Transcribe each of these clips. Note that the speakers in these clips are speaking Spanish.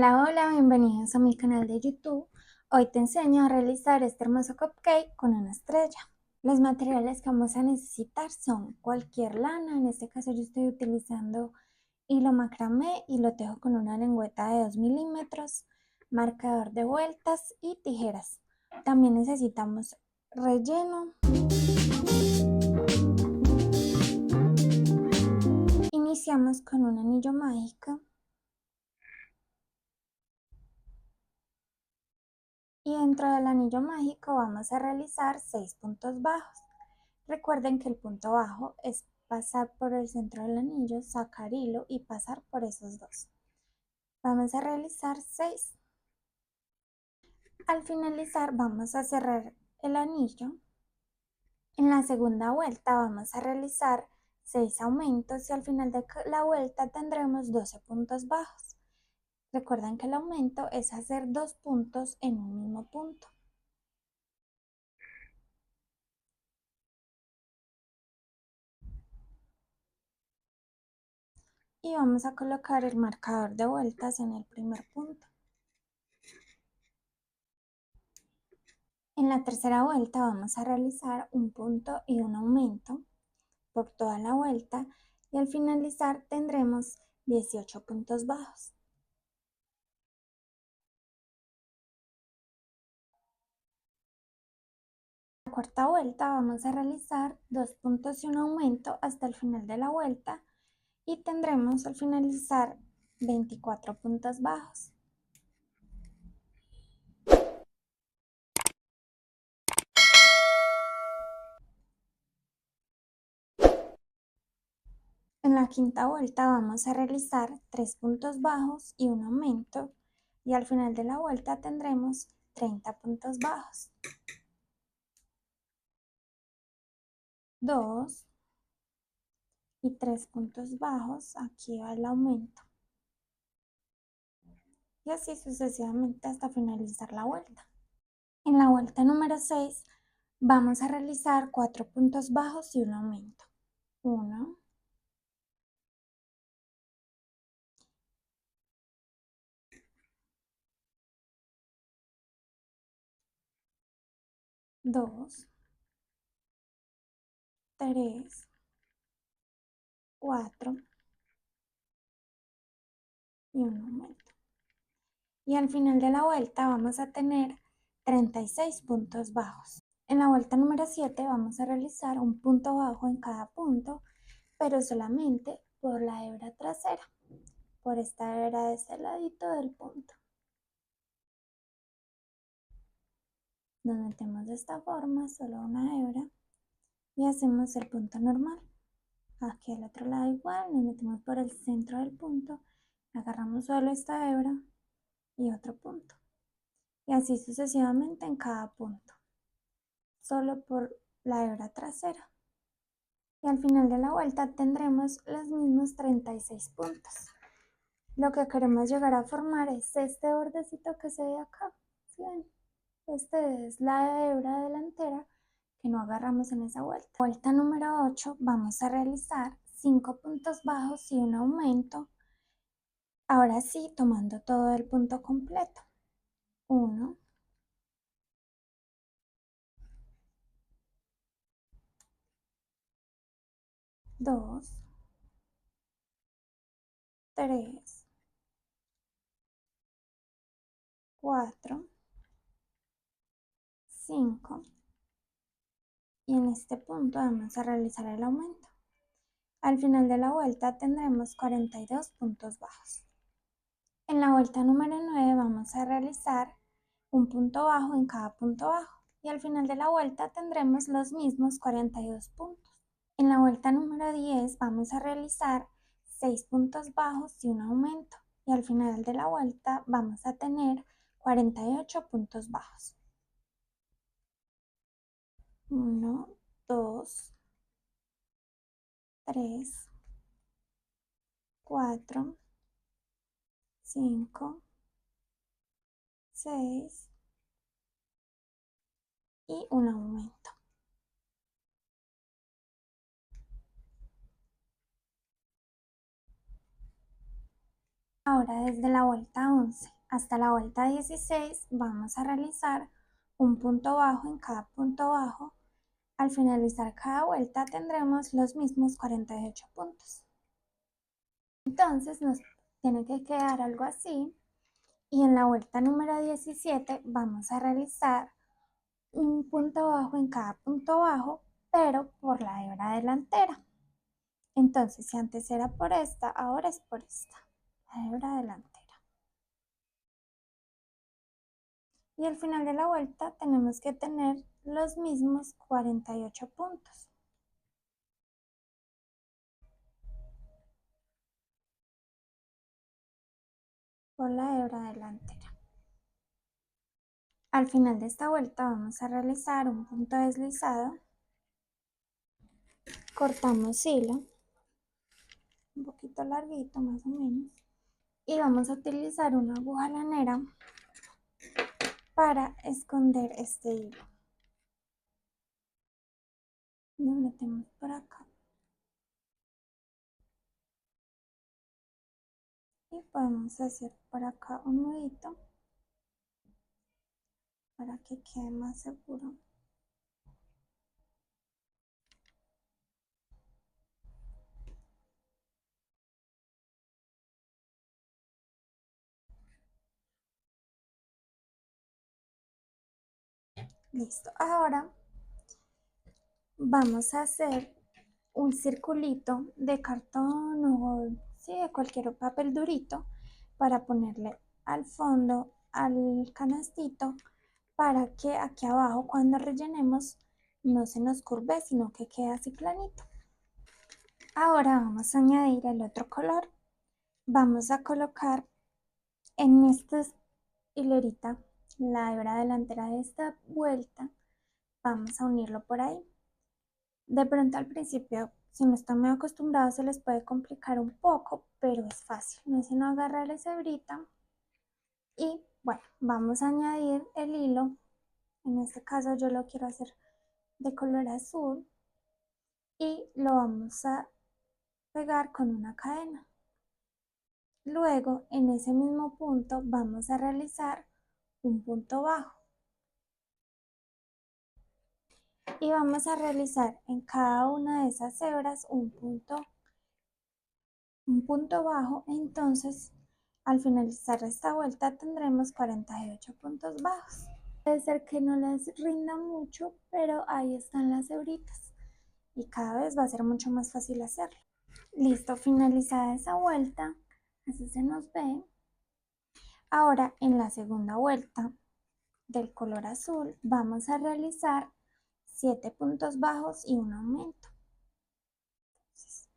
Hola, hola, bienvenidos a mi canal de YouTube. Hoy te enseño a realizar este hermoso cupcake con una estrella. Los materiales que vamos a necesitar son cualquier lana, en este caso yo estoy utilizando hilo macramé y lo tejo con una lengüeta de 2 milímetros, marcador de vueltas y tijeras. También necesitamos relleno. Iniciamos con un anillo mágico. Y dentro del anillo mágico vamos a realizar 6 puntos bajos. Recuerden que el punto bajo es pasar por el centro del anillo, sacar hilo y pasar por esos dos. Vamos a realizar 6. Al finalizar vamos a cerrar el anillo. En la segunda vuelta vamos a realizar 6 aumentos y al final de la vuelta tendremos 12 puntos bajos. Recuerden que el aumento es hacer 2 puntos en un mismo punto. Y vamos a colocar el marcador de vueltas en el primer punto. En la tercera vuelta vamos a realizar un punto y un aumento por toda la vuelta y al finalizar tendremos 18 puntos bajos. En la cuarta vuelta vamos a realizar 2 puntos y un aumento hasta el final de la vuelta y tendremos al finalizar 24 puntos bajos. En la quinta vuelta vamos a realizar 3 puntos bajos y un aumento y al final de la vuelta tendremos 30 puntos bajos. 2 y 3 puntos bajos, aquí va el aumento. Y así sucesivamente hasta finalizar la vuelta. En la vuelta número 6 vamos a realizar 4 puntos bajos y un aumento. 1, 2, 3, 4 y un aumento. Y al final de la vuelta vamos a tener 36 puntos bajos. En la vuelta número 7 vamos a realizar un punto bajo en cada punto, pero solamente por la hebra trasera, por esta hebra de este ladito del punto. Nos metemos de esta forma, solo una hebra, y hacemos el punto normal. Aquí al otro lado igual, nos metemos por el centro del punto, agarramos solo esta hebra y otro punto. Y así sucesivamente en cada punto, solo por la hebra trasera. Y al final de la vuelta tendremos los mismos 36 puntos. Lo que queremos llegar a formar es este bordecito que se ve acá. ¿Sí ven? Este es la hebra delantera que no agarramos en esa vuelta. Vuelta número 8 vamos a realizar 5 puntos bajos y un aumento. Ahora sí, tomando todo el punto completo. 1, 2, 3, 4, 5 y en este punto vamos a realizar el aumento. Al final de la vuelta tendremos 42 puntos bajos. En la vuelta número 9 vamos a realizar un punto bajo en cada punto bajo y al final de la vuelta tendremos los mismos 42 puntos. En la vuelta número 10 vamos a realizar 6 puntos bajos y un aumento y al final de la vuelta vamos a tener 48 puntos bajos. 1, 2, 3, 4, 5, 6 y un aumento. Ahora desde la vuelta 11 Hasta la vuelta 16 vamos a realizar un punto bajo en cada punto bajo. Al finalizar cada vuelta tendremos los mismos 48 puntos. Entonces nos tiene que quedar algo así. Y en la vuelta número 17 vamos a realizar un punto bajo en cada punto bajo, pero por la hebra delantera. Entonces, si antes era por esta, ahora es por esta, la hebra delantera. Y al final de la vuelta tenemos que tener los mismos 48 puntos. Por la hebra delantera. Al final de esta vuelta vamos a realizar un punto deslizado. Cortamos hilo, un poquito larguito más o menos. Y vamos a utilizar una aguja lanera para esconder este hilo. Lo metemos por acá. Y podemos hacer por acá un nudito para que quede más seguro. Listo. Ahora vamos a hacer un circulito de cartón o sí, de cualquier papel durito para ponerle al fondo al canastito para que aquí abajo cuando rellenemos no se nos curve, sino que quede así planito. Ahora vamos a añadir el otro color. Vamos a colocar en esta hilerita la hebra delantera de esta vuelta. Vamos a unirlo por ahí. De pronto al principio, si no están muy acostumbrados, se les puede complicar un poco, pero es fácil. No es sino agarrar esa hebrita y bueno, vamos a añadir el hilo. En este caso yo lo quiero hacer de color azul y lo vamos a pegar con una cadena. Luego, en ese mismo punto, vamos a realizar un punto bajo. Y vamos a realizar en cada una de esas hebras un punto bajo. Entonces, al finalizar esta vuelta tendremos 48 puntos bajos. Puede ser que no les rinda mucho, pero ahí están las hebritas. Y cada vez va a ser mucho más fácil hacerlo. Listo, finalizada esa vuelta, así se nos ve. Ahora en la segunda vuelta del color azul vamos a realizar 7 puntos bajos y un aumento. Entonces,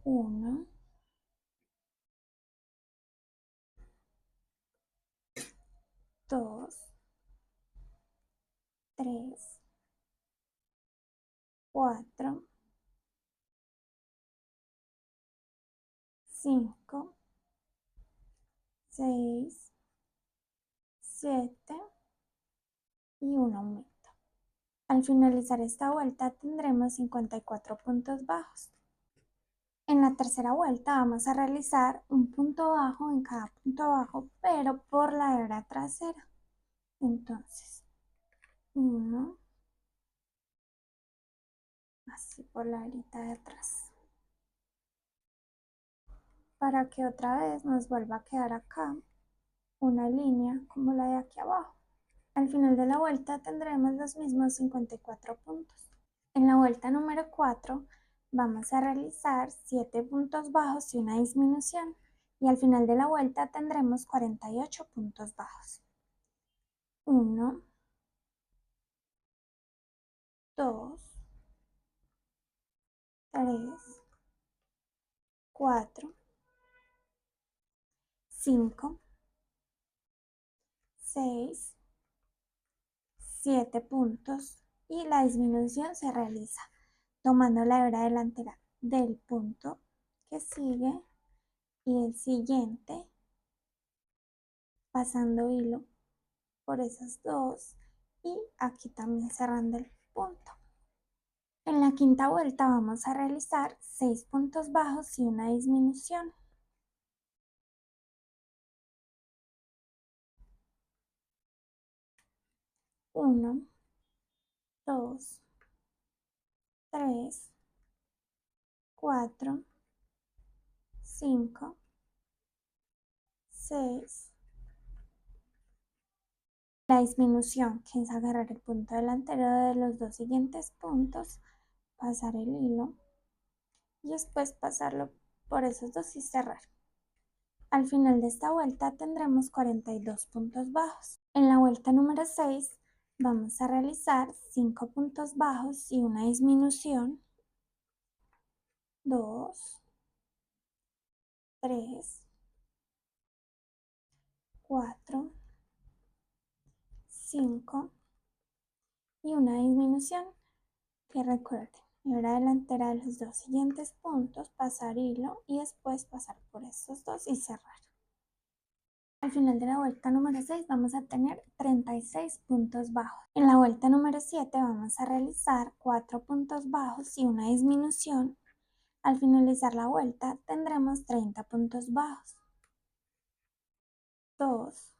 1, 2, 3, 4, 5, 6, 7 y un aumento. Al finalizar esta vuelta tendremos 54 puntos bajos. En la tercera vuelta vamos a realizar un punto bajo en cada punto bajo, pero por la hebra trasera. Entonces, 1, así por la hebrita de atrás, para que otra vez nos vuelva a quedar acá una línea como la de aquí abajo. Al final de la vuelta tendremos los mismos 54 puntos. En la vuelta número 4 vamos a realizar 7 puntos bajos y una disminución. Y al final de la vuelta tendremos 48 puntos bajos. 1, 2, 3, 4, 5, 6, 7 puntos y la disminución se realiza tomando la hebra delantera del punto que sigue y el siguiente, pasando hilo por esos dos y aquí también cerrando el punto. En la quinta vuelta vamos a realizar 6 puntos bajos y una disminución. 1, 2, 3, 4, 5, 6. La disminución, que es agarrar el punto delantero de los dos siguientes puntos, pasar el hilo y después pasarlo por esos dos y cerrar. Al final de esta vuelta tendremos 42 puntos bajos. En la vuelta número 6 vamos a realizar 5 puntos bajos y una disminución. 2, 3, 4, 5 y una disminución, que recuerden, hebra delantera de los dos siguientes puntos, pasar hilo y después pasar por estos dos y cerrar. Al final de la vuelta número 6 vamos a tener 36 puntos bajos. En la vuelta número 7 vamos a realizar 4 puntos bajos y una disminución. Al finalizar la vuelta tendremos 30 puntos bajos. 2,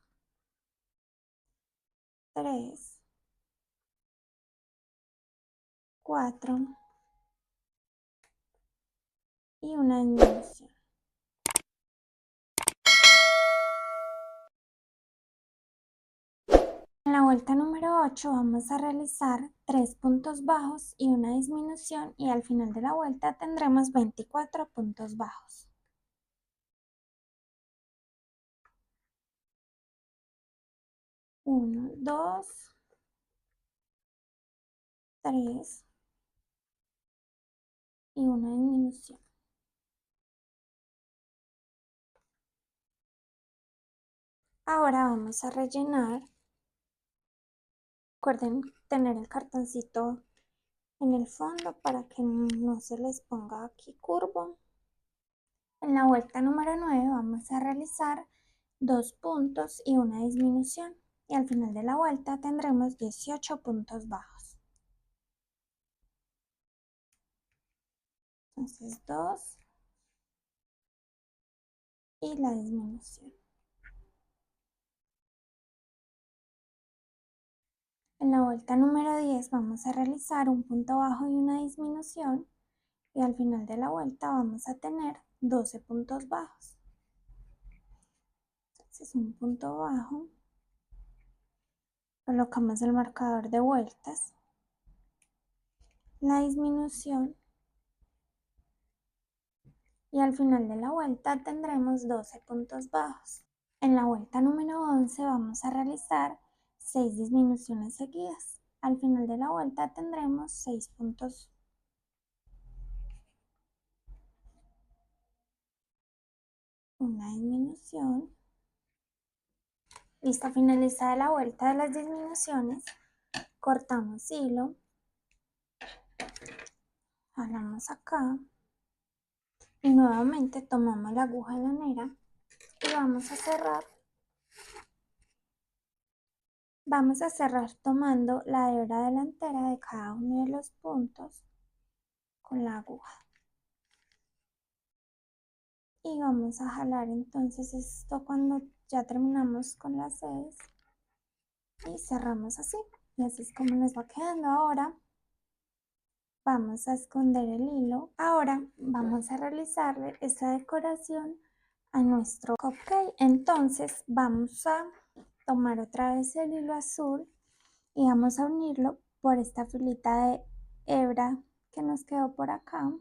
3, 4 y una disminución. En la vuelta número 8 vamos a realizar 3 puntos bajos y una disminución y al final de la vuelta tendremos 24 puntos bajos. 1, 2, 3 y una disminución. Ahora vamos a rellenar. Recuerden tener el cartoncito en el fondo para que no se les ponga aquí curvo. En la vuelta número 9 vamos a realizar 2 puntos y una disminución y al final de la vuelta tendremos 18 puntos bajos. Entonces 2 y la disminución. En la vuelta número 10 vamos a realizar un punto bajo y una disminución y al final de la vuelta vamos a tener 12 puntos bajos. Entonces un punto bajo, colocamos el marcador de vueltas, la disminución y al final de la vuelta tendremos 12 puntos bajos. En la vuelta número 11 vamos a realizar 6 disminuciones seguidas. Al final de la vuelta tendremos 6 puntos. Una disminución. Listo, finalizada la vuelta de las disminuciones, cortamos hilo, jalamos acá y nuevamente tomamos la aguja lanera y vamos a cerrar. Vamos a cerrar tomando la hebra delantera de cada uno de los puntos con la aguja. Y vamos a jalar entonces esto cuando ya terminamos con las 6 y cerramos así. Y así es como nos va quedando. Ahora vamos a esconder el hilo. Ahora vamos a realizarle esta decoración a nuestro cupcake. Entonces vamos a tomar otra vez el hilo azul y vamos a unirlo por esta filita de hebra que nos quedó por acá.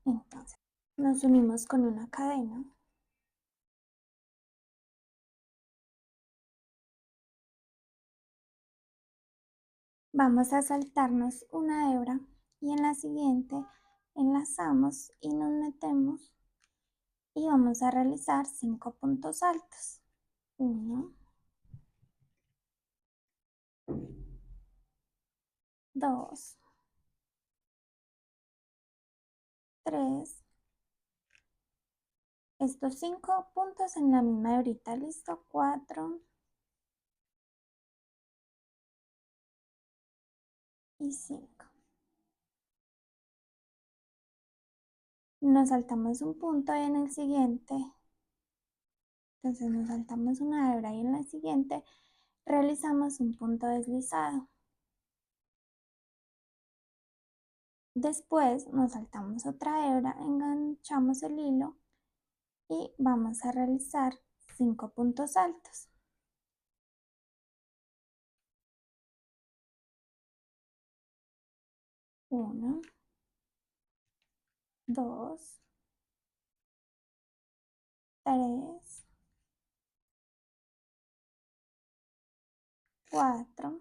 Entonces nos unimos con una cadena. Vamos a saltarnos una hebra y en la siguiente enlazamos y nos metemos y vamos a realizar 5 puntos altos. 1, 2, 3. Estos 5 puntos en la misma hebrita, listo. 4 y 5. Nos saltamos un punto y en el siguiente, entonces nos saltamos una hebra y en la siguiente realizamos un punto deslizado. Después nos saltamos otra hebra, enganchamos el hilo y vamos a realizar 5 puntos altos. 1, 2, 3, 4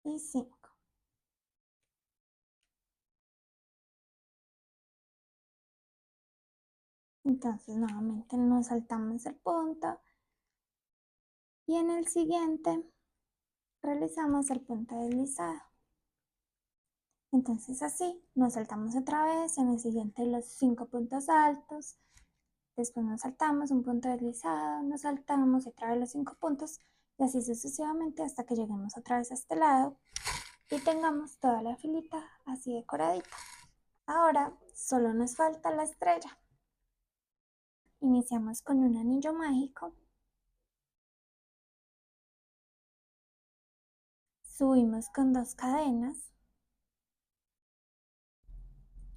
y 5. Entonces nuevamente nos saltamos el punto y en el siguiente realizamos el punto deslizado. Entonces así nos saltamos otra vez, en el siguiente los 5 puntos altos, después nos saltamos un punto deslizado, nos saltamos otra vez los 5 puntos y así sucesivamente hasta que lleguemos otra vez a este lado y tengamos toda la filita así decoradita. Ahora solo nos falta la estrella. Iniciamos con un anillo mágico, subimos con 2 cadenas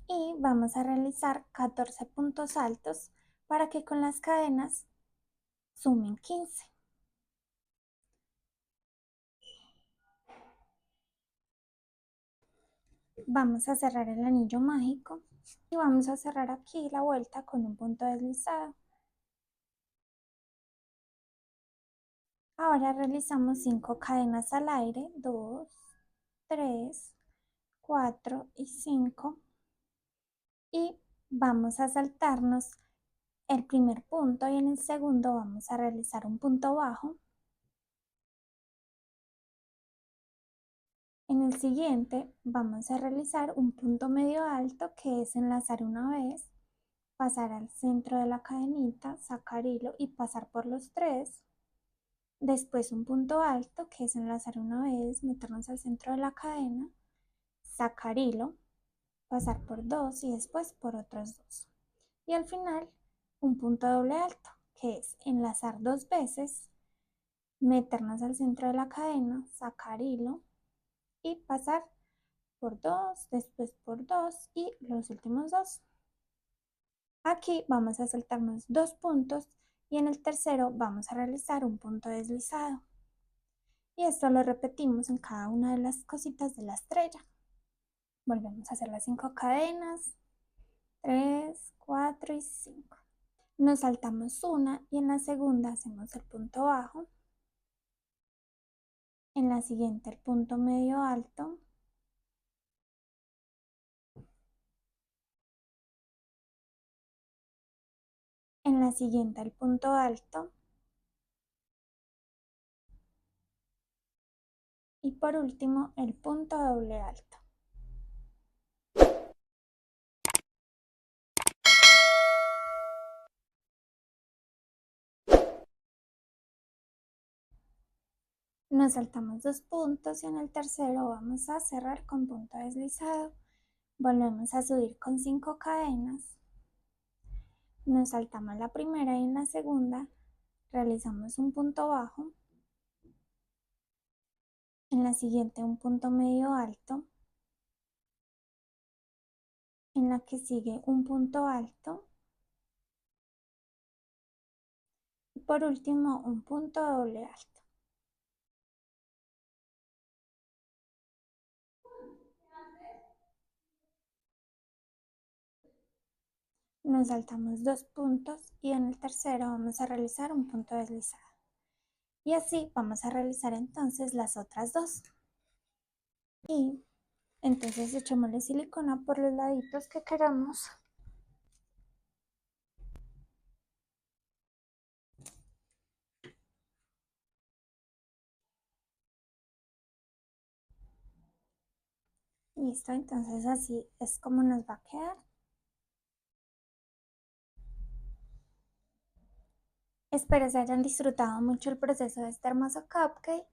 y vamos a realizar 14 puntos altos para que con las cadenas sumen 15. Vamos a cerrar el anillo mágico y vamos a cerrar aquí la vuelta con un punto deslizado. Ahora realizamos 5 cadenas al aire, 2, 3, 4 y 5 y vamos a saltarnos el primer punto y en el segundo vamos a realizar un punto bajo. En el siguiente vamos a realizar un punto medio alto que es enlazar una vez, pasar al centro de la cadenita, sacar hilo y pasar por los 3. Después un punto alto que es enlazar una vez, meternos al centro de la cadena, sacar hilo, pasar por 2 y después por otros 2. Y al final un punto doble alto que es enlazar 2 veces, meternos al centro de la cadena, sacar hilo y pasar por 2, después por 2 y los últimos 2. Aquí vamos a saltarnos 2 puntos y en el tercero vamos a realizar un punto deslizado. Y esto lo repetimos en cada una de las cositas de la estrella. Volvemos a hacer las 5 cadenas, 3, 4 y 5. Nos saltamos una y en la segunda hacemos el punto bajo. En la siguiente el punto medio alto. En la siguiente el punto alto. Y por último el punto doble alto. Nos saltamos 2 puntos y en el tercero vamos a cerrar con punto deslizado. Volvemos a subir con 5 cadenas. Nos saltamos la primera y en la segunda realizamos un punto bajo. En la siguiente un punto medio alto. En la que sigue un punto alto. Y por último un punto doble alto. Nos saltamos 2 puntos y en el tercero vamos a realizar un punto deslizado. Y así vamos a realizar entonces las otras 2. Y entonces echémosle silicona por los laditos que queramos. Listo, entonces así es como nos va a quedar. Espero se hayan disfrutado mucho el proceso de este hermoso cupcake,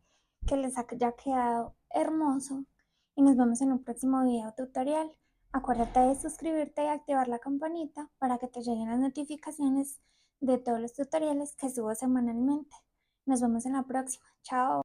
que les haya quedado hermoso y nos vemos en un próximo video tutorial. Acuérdate de suscribirte y activar la campanita para que te lleguen las notificaciones de todos los tutoriales que subo semanalmente. Nos vemos en la próxima. Chao.